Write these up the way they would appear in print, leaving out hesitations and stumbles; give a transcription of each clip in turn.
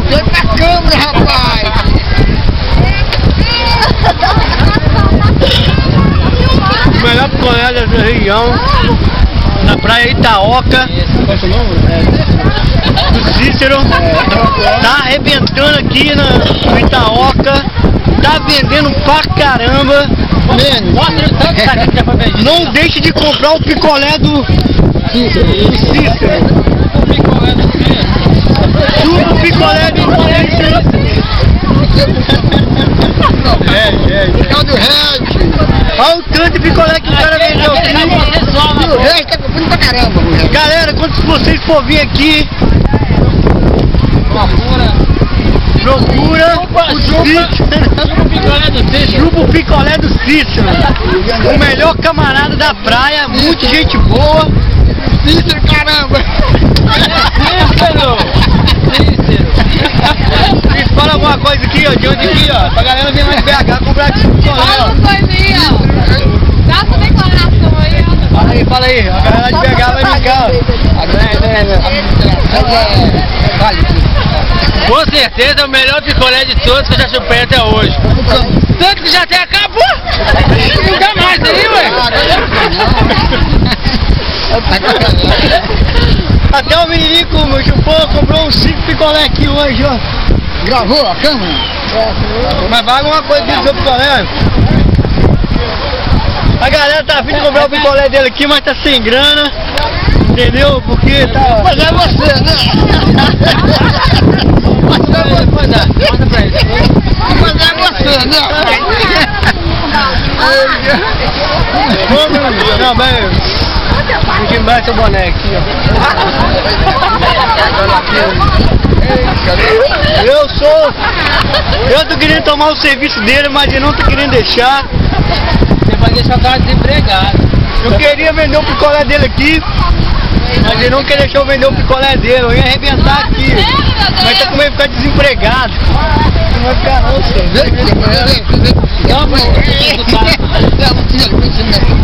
Foi pra câmera, rapaz. O melhor picolé dessa região, na praia Itaoca, do Cícero, tá arrebentando aqui no Itaoca, tá vendendo pra caramba. Não deixe de comprar o picolé do Cícero. Chupa o picolé do Cícero. Olha o tanto de picolé que o cara vendeu aqui. O resto tá comprando pra caramba. Galera, quando vocês for vir aqui, procura o Cícero. Chupa o picolé do Cícero. O melhor camarada da praia, muita gente boa. Cícero, caramba. Cícero. Vocês falam alguma coisa aqui, ó, de onde aqui, ó, pra galera vir mais BH comprar esse picolé, Fala ó. uma coisinha, ó. Dá sua declaração aí, ó. Fala aí, a galera de BH vai brincar, ó. Com certeza é o melhor picolé de todos que eu já chupei até hoje. Tanto que já até acabou. Não dá mais aí, ué. Até o meninico meu chupou, comprou uns 5 picolé aqui hoje, ó. Gravou a câmera? Mas vai alguma coisa desse seu picolé. A galera tá vindo comprar o picolé dele aqui, mas tá sem grana. Entendeu? Porque tá... Mas é você, né? Manda pra ele. Mas é você, né? Não, mas... Aqui embaixo o boné aqui, ó. Eu tô querendo tomar o serviço dele, mas ele não tá querendo deixar. Você vai deixar o cara desempregado. Eu queria vender o picolé dele aqui, mas ele não quer deixar eu vender o picolé dele. Eu ia arrebentar aqui. Mas tá com medo de ficar desempregado. Não vai ficar não, senhor.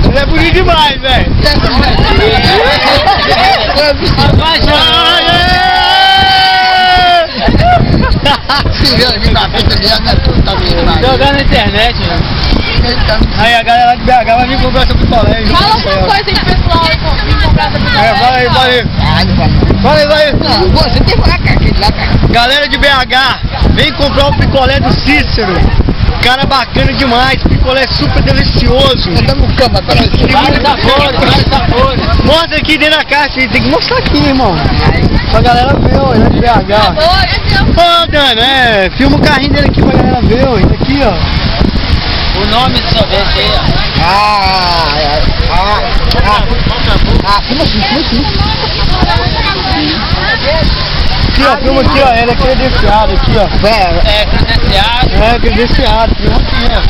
Ele é bonito demais, velho. Jogar na internet, né? Aí a galera de BH vai vir comprar seu picolé. Fala alguma coisa aí pro pessoal vir comprar essa picolé. Fala aí. Vai aí. Você tem que falar com aquele lá, cara. Galera de BH, vem comprar o picolé do Cícero. Cara bacana demais, picolé super delicioso. Eu tô no cama, peraí. Vários sabores. Mostra aqui dentro da caixa, tem que mostrar aqui, irmão. Pra galera ver, ó, ele é de BH. Ô, Dana, filma o carrinho dele aqui pra galera ver, ó, ele aqui, ó. O nome do sorvete aí, ó. Filma assim. Aqui, ó, filma aqui, ó, ele é credenciado aqui, ó. É credenciado. É credenciado, filma aqui, ó.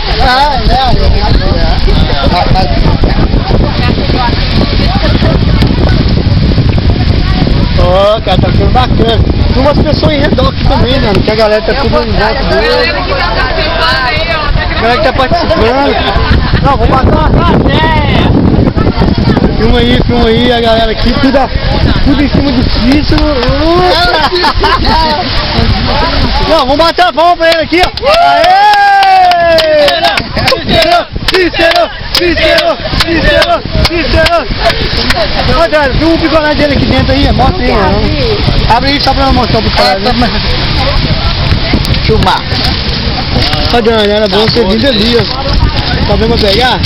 Ó, cara, tá ficando bacana. Tem umas pessoas em redor aqui também, mano, que a galera tá tudo em volta dele. A galera que tá participando. Não, vou matar uma cadeia. Filma aí, a galera aqui, tudo em cima do Cícero. Não, vamos bater a palma pra ele aqui, ó. Aê! Cícero! Olha, filma o picolé dele aqui dentro aí, mostra aí, mano. Abre aí só pra eu mostrar o picolé dele. Filmar. Olha, Dani, era bom você vir ali, ó. Tá vendo pra pegar?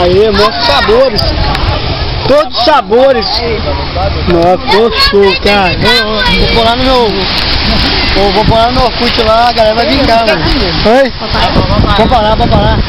Aí, mostra os sabores. Todos os sabores. Nossa, ficou show, cara. Vou pôr lá no meu... Vou pôr lá no Orkut lá, a galera vai brincar, mano. Oi? Vamos parar.